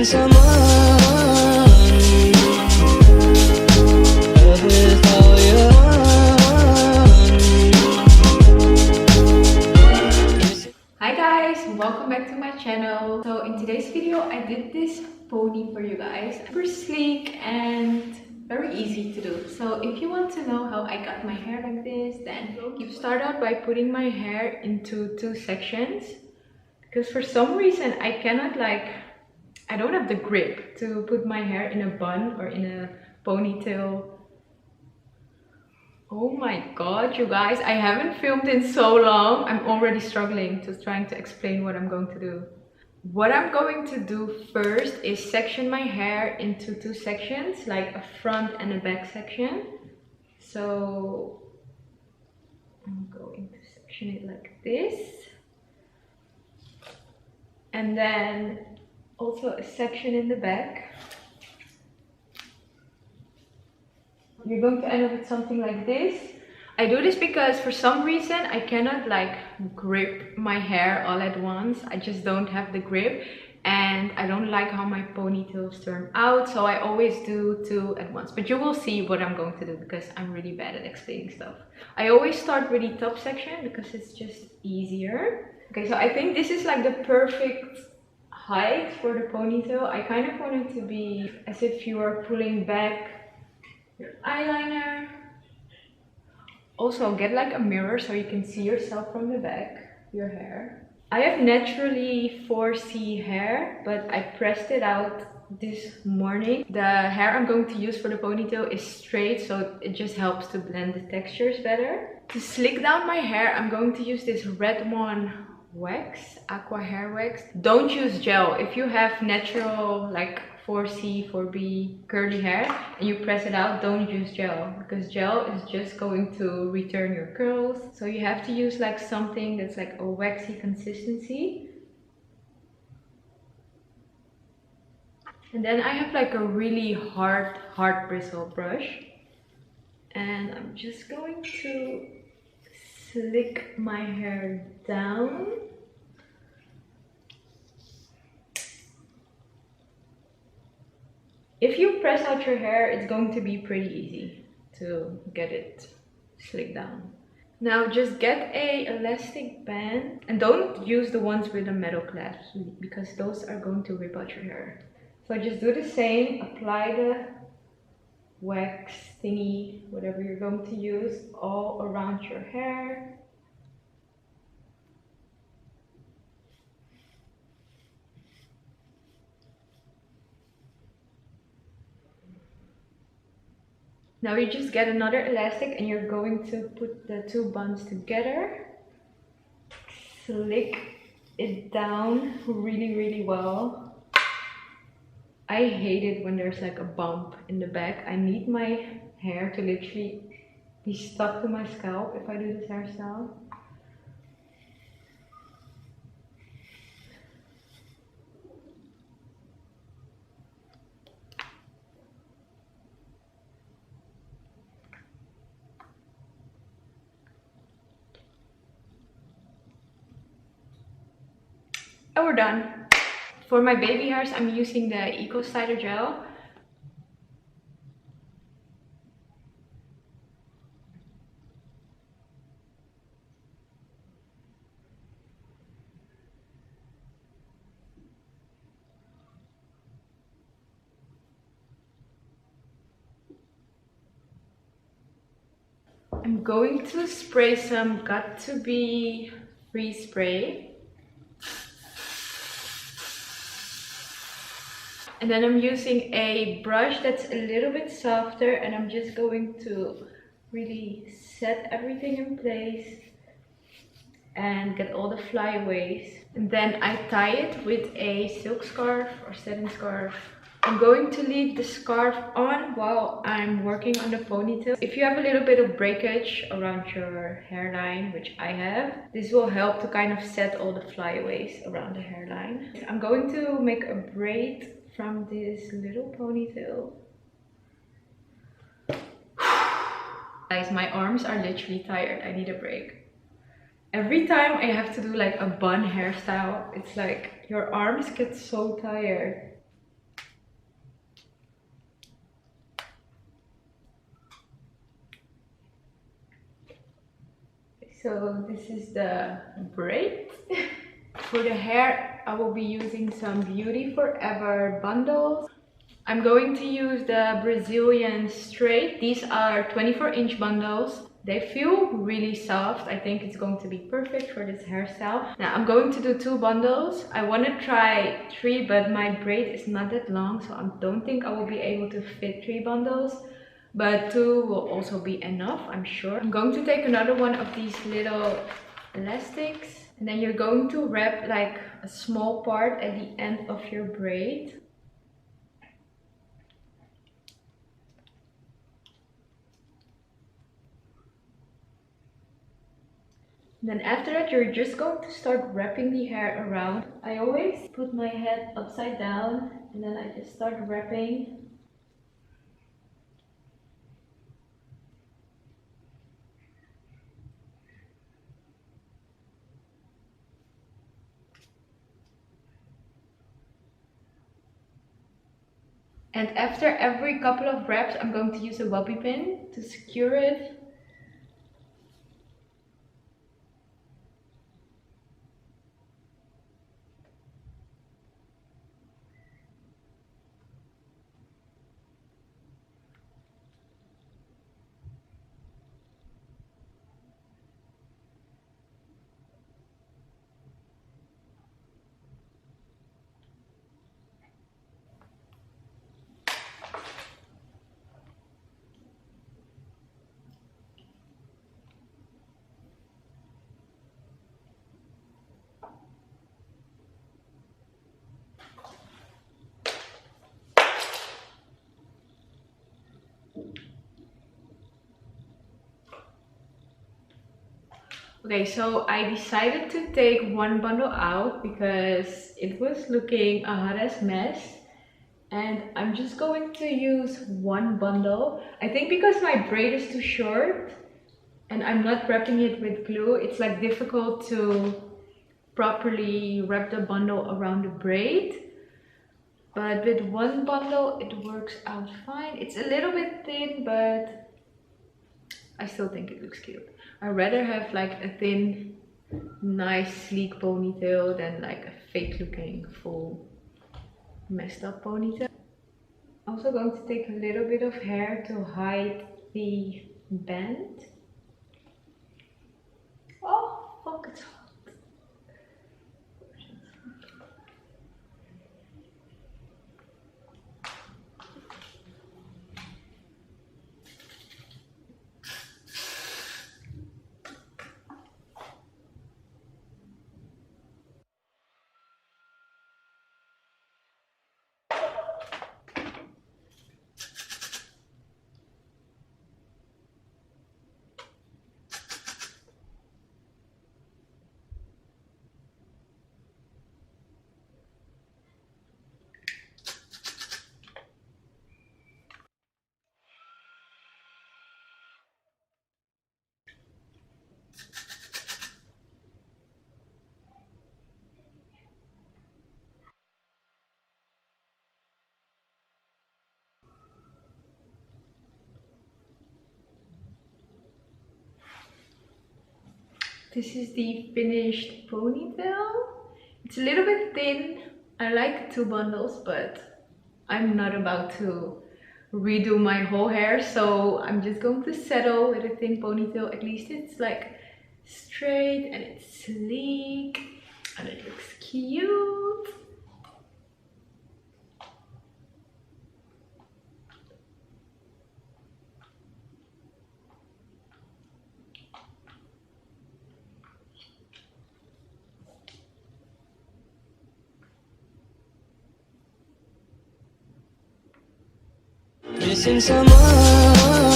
someone. Love with all your heart. Hi guys, welcome back to my channel. So in today's video I did this pony for you guys. Super sleek and very easy to do. So if you want to know how I got my hair like this, then you start out by putting my hair into two sections, because for some reason I cannot, I don't have the grip to put my hair in a bun or in a ponytail. Oh my god, you guys, I haven't filmed in so long. I'm already struggling to trying to explain what I'm going to do. What I'm going to do first is section my hair into two sections, like a front and a back section. So I'm going to section it like this. And then also a section in the back. You're going to end up with something like this. I do this because for some reason I cannot grip my hair all at once. I just don't have the grip, and I don't like how my ponytails turn out, so I always do two at once. But you will see what I'm going to do because I'm really bad at explaining stuff. I always start with the top section because it's just easier. Okay, so I think this is like the perfect height for the ponytail. I kind of want it to be as if you are pulling back your eyeliner. Also get like a mirror so you can see yourself from the back, your hair. I have naturally 4C hair, but I pressed it out this morning. The hair I'm going to use for the ponytail is straight, so it just helps to blend the textures better. To slick down my hair, I'm going to use this Red One wax, aqua hair wax. Don't use gel. If you have natural 4C, 4B curly hair and you press it out, don't use gel, because gel is just going to return your curls. So you have to use something that's like a waxy consistency. And then I have a really hard bristle brush, and I'm just going to slick my hair down. If you press out your hair, it's going to be pretty easy to get it slicked down. Now just get a elastic band, and don't use the ones with the metal clasps because those are going to rip out your hair. So just do the same, apply the wax thingy, whatever you're going to use, all around your hair. Now you just get another elastic and you're going to put the two buns together. Slick it down really well. I hate it when there's a bump in the back. I need my hair to literally be stuck to my scalp if I do this hairstyle. And we're done. For my baby hairs, I'm using the Eco Styler gel. I'm going to spray some Got To Be Free spray. And then I'm using a brush that's a little bit softer, and I'm just going to really set everything in place and get all the flyaways. And then I tie it with a silk scarf or satin scarf. I'm going to leave the scarf on while I'm working on the ponytail. If you have a little bit of breakage around your hairline, which I have, this will help to kind of set all the flyaways around the hairline. I'm going to make a braid from this little ponytail. Guys, my arms are literally tired. I need a break. Every time I have to do a bun hairstyle, it's your arms get so tired. So this is the braid. For the hair, I will be using some Beauty Forever bundles. I'm going to use the Brazilian straight. These are 24-inch bundles. They feel really soft. I think it's going to be perfect for this hairstyle. Now I'm going to do 2 bundles. I want to try 3, but my braid is not that long, so I don't think I will be able to fit 3 bundles. But 2 will also be enough, I'm sure. I'm going to take another one of these little elastics, and then you're going to wrap like a small part at the end of your braid. Then after that, you're just going to start wrapping the hair around. I always put my head upside down and then I just start wrapping. And after every couple of wraps, I'm going to use a bobby pin to secure it. Okay, so I decided to take 1 bundle out because it was looking a hot ass mess. And I'm just going to use 1 bundle. I think because my braid is too short and I'm not wrapping it with glue, it's like difficult to properly wrap the bundle around the braid. But with 1 bundle, it works out fine. It's a little bit thin, but I still think it looks cute. I'd rather have like a thin, nice, sleek ponytail than like a fake looking, full, messed up ponytail. Also going to take a little bit of hair to hide the bend. Oh, fuck, it's hot. This is the finished ponytail. It's a little bit thin. I like 2 bundles, but I'm not about to redo my whole hair, so I'm just going to settle with a thin ponytail. At least it's like straight and it's sleek and it looks cute. Missing someone